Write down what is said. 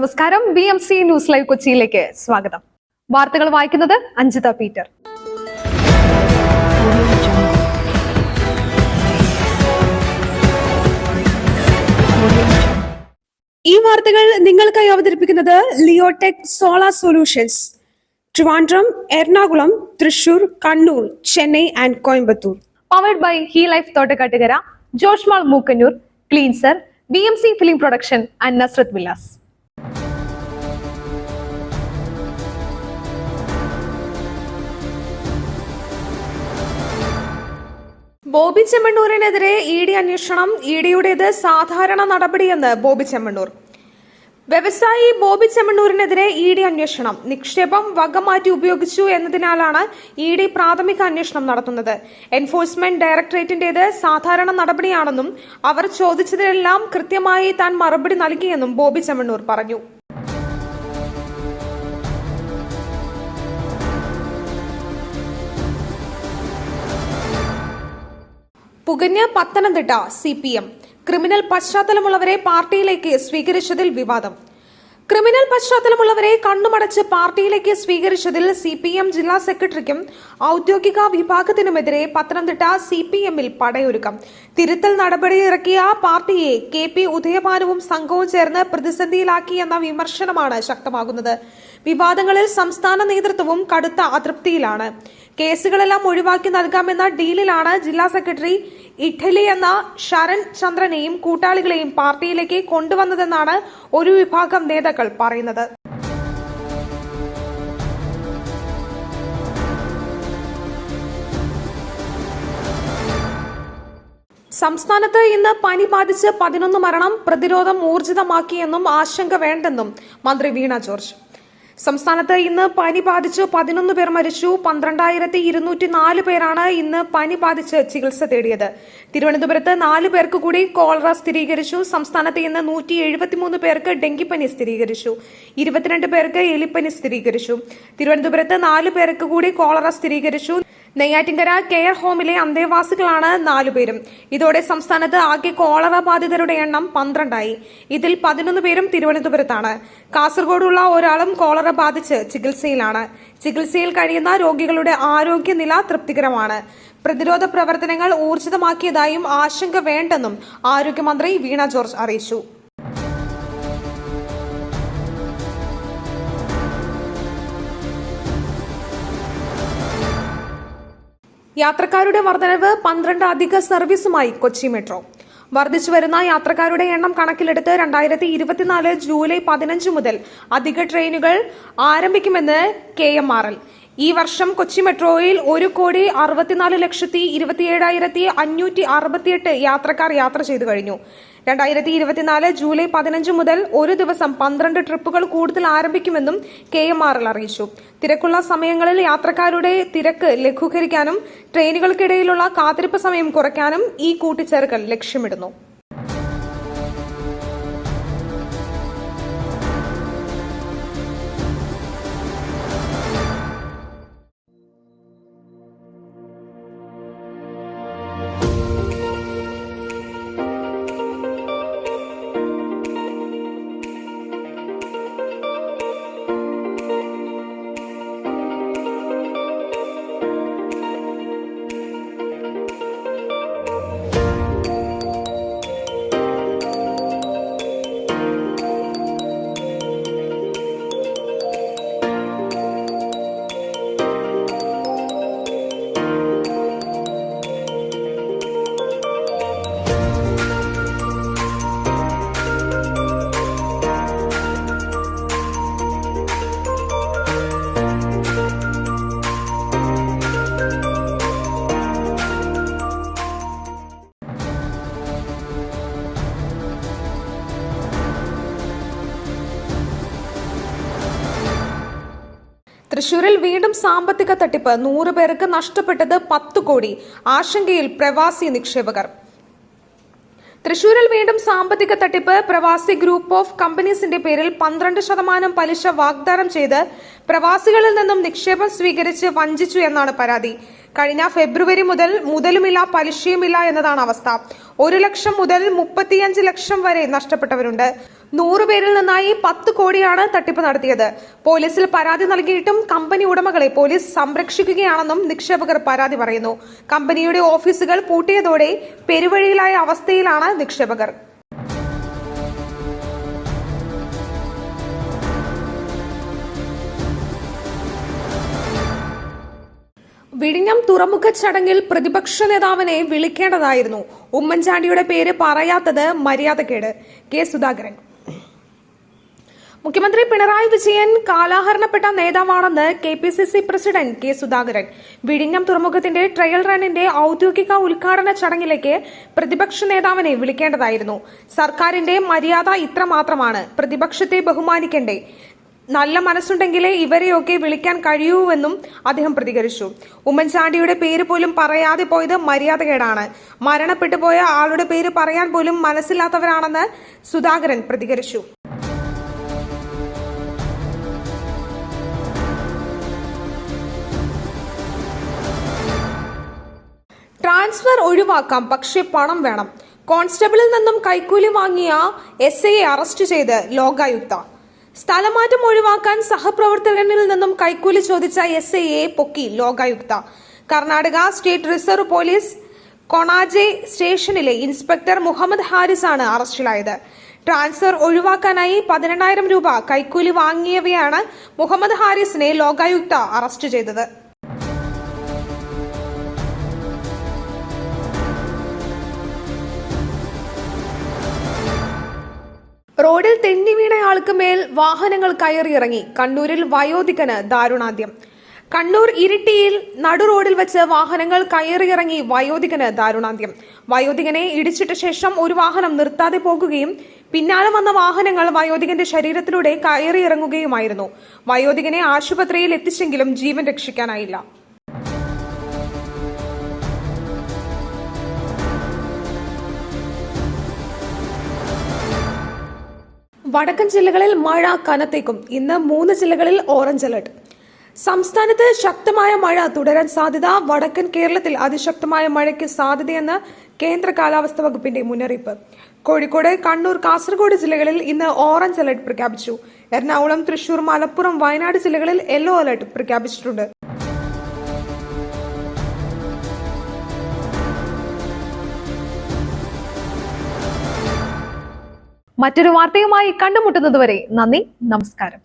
നമസ്കാരം. BMC news live കൊച്ചിയിലേക്ക് സ്വാഗതം. വാർത്തകൾ വായിക്കുന്നത് അഞ്ജിത പീറ്റർ. ഈ വാർത്തകൾ നിങ്ങൾക്കായി അവതരിപ്പിക്കുന്നത് Leotech solar solutions, Trivandrum, Ernakulam, Thrissur, Kannur, Chennai and Coimbatore. Powered by He Life Thottakattukara, ജോഷ്മാൾ Mookkannoor, cleanser, BMC film production and Nazareth villas. Bobby ചെമ്മണ്ണൂരിനെതിരെ ED അന്വേഷണം. EDയുടേത് സാധാരണ നടപടിയെന്ന് ബോബി ചെമ്മണ്ണൂർ. വ്യവസായി ബോബി ചെമ്മണ്ണൂരിനെതിരെ ED അന്വേഷണം. നിക്ഷേപം വകമാറ്റി ഉപയോഗിച്ചു എന്നതിനാലാണ് ED പ്രാഥമിക അന്വേഷണം നടത്തുന്നത്. എൻഫോഴ്സ്മെന്റ് ഡയറക്ടറേറ്റിന്റേത് സാധാരണ നടപടിയാണെന്നും അവർ ചോദിച്ചതിനെല്ലാം കൃത്യമായി താൻ മറുപടി നൽകിയെന്നും ബോബി ചെമ്മണ്ണൂർ പറഞ്ഞു. പുകഞ്ഞ പത്തനംതിട്ട CPM. ക്രിമിനൽ പശ്ചാത്തലമുള്ളവരെ പാർട്ടിയിലേക്ക് സ്വീകരിച്ചതിൽ വിവാദം. ക്രിമിനൽ പശ്ചാത്തലമുള്ളവരെ കണ്ണുമടച്ച് പാർട്ടിയിലേക്ക് സ്വീകരിച്ചതിൽ CPM ജില്ലാ സെക്രട്ടറിക്കും ഔദ്യോഗിക വിഭാഗത്തിനുമെതിരെ പത്തനംതിട്ട CPMൽ പടയൊരുക്കം. തിരുത്തൽ നടപടിയിറക്കിയ പാർട്ടിയെ KP ഉദയഭാനുവും സംഘവും ചേർന്ന് പ്രതിസന്ധിയിലാക്കിയെന്ന വിമർശനമാണ് ശക്തമാകുന്നത്. വിവാദങ്ങളിൽ സംസ്ഥാന നേതൃത്വവും കടുത്ത അതൃപ്തിയിലാണ്. കേസുകളെല്ലാം ഒഴിവാക്കി നൽകാമെന്ന ഡീലിലാണ് ജില്ലാ സെക്രട്ടറി ഇറ്റലി എന്ന ശരൺ ചന്ദ്രനെയും കൂട്ടാളികളെയും പാർട്ടിയിലേക്ക് കൊണ്ടുവന്നതെന്നാണ് ഒരു വിഭാഗം നേതാക്കൾ പറയുന്നത്. സംസ്ഥാനത്ത് ഇന്ന് പനി ബാധിച്ച് 11 മരണം. പ്രതിരോധം ഊർജിതമാക്കിയെന്നും ആശങ്ക വേണ്ടെന്നും മന്ത്രി വീണ ജോർജ്. സംസ്ഥാനത്ത് ഇന്ന് പനി ബാധിച്ച് 11 പേർ മരിച്ചു. 12,204 പേരാണ് ഇന്ന് പനി ബാധിച്ച് ചികിത്സ തേടിയത്. തിരുവനന്തപുരത്ത് 4 പേർക്ക് കൂടി കോളറ സ്ഥിരീകരിച്ചു. സംസ്ഥാനത്ത് ഇന്ന് 173 പേർക്ക് ഡെങ്കിപ്പനി സ്ഥിരീകരിച്ചു. 22 പേർക്ക് എലിപ്പനി സ്ഥിരീകരിച്ചു. തിരുവനന്തപുരത്ത് 4 പേർക്ക് കൂടി കോളറ സ്ഥിരീകരിച്ചു. നെയ്യാറ്റിൻകര കെയർ ഹോമിലെ അന്തേവാസികളാണ് 4 പേരും. ഇതോടെ സംസ്ഥാനത്ത് ആകെ കോളറ ബാധിതരുടെ എണ്ണം 12ആയി. ഇതിൽ 11 പേരും തിരുവനന്തപുരത്താണ്. കാസർഗോഡുള്ള ഒരാളും കോളറ ബാധിച്ച് ചികിത്സയിലാണ്. ചികിത്സയിൽ കഴിയുന്ന രോഗികളുടെ ആരോഗ്യനില തൃപ്തികരമാണ്. പ്രതിരോധ പ്രവർത്തനങ്ങൾ ഊർജിതമാക്കിയതായും ആശങ്ക വേണ്ടെന്നും ആരോഗ്യമന്ത്രി വീണ ജോർജ് അറിയിച്ചു. യാത്രക്കാരുടെ വർധനവ്. 12 അധിക സർവീസുമായി കൊച്ചി മെട്രോ. വർദ്ധിച്ചുവരുന്ന യാത്രക്കാരുടെ എണ്ണം കണക്കിലെടുത്ത് 2024 ജൂലൈ 15 മുതൽ അധിക ട്രെയിനുകൾ ആരംഭിക്കുമെന്ന് KMRL. ഈ വർഷം കൊച്ചി മെട്രോയിൽ 1,64,27,568 യാത്രക്കാർ യാത്ര ചെയ്തു കഴിഞ്ഞു. 2024 ജൂലൈ 15 മുതൽ ഒരു ദിവസം 12 ട്രിപ്പുകൾ കൂടുതൽ ആരംഭിക്കുമെന്നും KMRL അറിയിച്ചു. തിരക്കുള്ള സമയങ്ങളിൽ യാത്രക്കാരുടെ തിരക്ക് ലഘൂകരിക്കാനും ട്രെയിനുകൾക്കിടയിലുള്ള കാത്തിരിപ്പ് സമയം കുറയ്ക്കാനും ഈ കൂട്ടിച്ചേർക്കൽ ലക്ഷ്യമിടുന്നു. തൃശൂരിൽ വീണ്ടും സാമ്പത്തിക തട്ടിപ്പ്. 100 പേർക്ക് നഷ്ടപ്പെട്ടത് 10 കോടി. ആശങ്കയിൽ പ്രവാസി നിക്ഷേപകർ. തൃശൂരിൽ വീണ്ടും സാമ്പത്തിക തട്ടിപ്പ്. പ്രവാസി ഗ്രൂപ്പ് ഓഫ് കമ്പനീസിന്റെ പേരിൽ 12% പലിശ വാഗ്ദാനം ചെയ്ത് പ്രവാസികളിൽ നിന്നും നിക്ഷേപം സ്വീകരിച്ച് വഞ്ചിച്ചു എന്നാണ് പരാതി. കഴിഞ്ഞ ഫെബ്രുവരി മുതൽ മുതലുമില്ല പലിശയുമില്ല എന്നതാണ് അവസ്ഥ. 1 ലക്ഷം മുതൽ 35 ലക്ഷം വരെ നഷ്ടപ്പെട്ടവരുണ്ട്. 100 പേരിൽ നിന്നായി 10 കോടിയാണ് തട്ടിപ്പ് നടത്തിയത്. പോലീസിൽ പരാതി നൽകിയിട്ടും കമ്പനി ഉടമകളെ പോലീസ് സംരക്ഷിക്കുകയാണെന്നും നിക്ഷേപകർ പരാതി പറയുന്നു. കമ്പനിയുടെ ഓഫീസുകൾ പൂട്ടിയതോടെ പെരുവഴിയിലായ അവസ്ഥയിലാണ് നിക്ഷേപകർ. വിഴിഞ്ഞം തുറമുഖ ചടങ്ങിൽ പ്രതിപക്ഷ നേതാവിനെ വിളിക്കേണ്ടതായിരുന്നു. ഉമ്മൻചാണ്ടിയുടെ പേര് പറയാത്തത് മര്യാദക്കേട്. കെ സുധാകരൻ. മുഖ്യമന്ത്രി പിണറായി വിജയൻ കാലാഹരണപ്പെട്ട നേതാവാണെന്ന് KPCC പ്രസിഡന്റ് കെ സുധാകരൻ. വിഴിഞ്ഞം തുറമുഖത്തിന്റെ ട്രയൽ റണ്ണിന്റെ ഔദ്യോഗിക ഉദ്ഘാടന ചടങ്ങിലേക്ക് പ്രതിപക്ഷ നേതാവിനെ വിളിക്കേണ്ടതായിരുന്നു. സർക്കാരിന്റെ മര്യാദ ഇത്രമാത്രമാണ്. പ്രതിപക്ഷത്തെ ബഹുമാനിക്കണ്ടേ? നല്ല മനസ്സുണ്ടെങ്കിലേ ഇവരെയൊക്കെ വിളിക്കാൻ കഴിയൂവെന്നും അദ്ദേഹം പ്രതികരിച്ചു. ഉമ്മൻചാണ്ടിയുടെ പേര് പോലും പറയാതെ പോയത് മര്യാദകേടാണ്. മരണപ്പെട്ടുപോയ ആളുടെ പേര് പറയാൻ പോലും മനസ്സില്ലാത്തവരാണെന്ന് സുധാകരൻ പ്രതികരിച്ചു. ട്രാൻസ്ഫർ ഒഴിവാക്കാം, പക്ഷേ പണം വേണം. കോൺസ്റ്റബിളിൽ നിന്നും കൈക്കൂലി വാങ്ങിയ SIയെ അറസ്റ്റ് ചെയ്ത് ലോകായുക്ത. സ്ഥലമാറ്റം ഒഴിവാക്കാൻ സഹപ്രവർത്തകനിൽ നിന്നും കൈക്കൂലി ചോദിച്ച SIയെ പൊക്കി Lokayukta. Karnataka state reserve police Konaje സ്റ്റേഷനിലെ ഇൻസ്പെക്ടർ മുഹമ്മദ് ഹാരിസ് ആണ് അറസ്റ്റിലായത്. ട്രാൻസ്ഫർ ഒഴിവാക്കാനായി 18,000 രൂപ കൈക്കൂലി വാങ്ങിയവയാണ് മുഹമ്മദ് ഹാരിസിനെ ലോകായുക്ത അറസ്റ്റ് ചെയ്തത്. റോഡിൽ തെന്നി വീണയാൾക്ക് മേൽ വാഹനങ്ങൾ കയറിയിറങ്ങി. കണ്ണൂരിൽ വയോധികന് ദാരുണാന്ത്യം. കണ്ണൂർ ഇരിട്ടിയിൽ നടുറോഡിൽ വെച്ച് വാഹനങ്ങൾ കയറിയിറങ്ങി വയോധികന് ദാരുണാന്ത്യം. വയോധികനെ ഇടിച്ചിട്ട ശേഷം ഒരു വാഹനം നിർത്താതെ പോകുകയും പിന്നാലെ വന്ന വാഹനങ്ങൾ വയോധികന്റെ ശരീരത്തിലൂടെ കയറിയിറങ്ങുകയുമായിരുന്നു. വയോധികനെ ആശുപത്രിയിൽ എത്തിച്ചെങ്കിലും ജീവൻ രക്ഷിക്കാനായില്ല. വടക്കൻ ജില്ലകളിൽ മഴ കനത്തേക്കും. ഇന്ന് 3 ജില്ലകളിൽ ഓറഞ്ച് അലർട്ട്. സംസ്ഥാനത്ത് ശക്തമായ മഴ തുടരാൻ സാധ്യത. വടക്കൻ കേരളത്തിൽ അതിശക്തമായ മഴയ്ക്ക് സാധ്യതയെന്ന് കേന്ദ്ര കാലാവസ്ഥാ വകുപ്പിന്റെ മുന്നറിയിപ്പ്. കോഴിക്കോട്, കണ്ണൂർ, കാസർഗോഡ് ജില്ലകളിൽ ഇന്ന് ഓറഞ്ച് അലർട്ട് പ്രഖ്യാപിച്ചു. എറണാകുളം, തൃശൂർ, മലപ്പുറം, വയനാട് ജില്ലകളിൽ യെല്ലോ അലർട്ട് പ്രഖ്യാപിച്ചിട്ടുണ്ട്. മറ്റൊരു വാർത്തയുമായി കണ്ടുമുട്ടുന്നതുവരെ നന്ദി, നമസ്കാരം.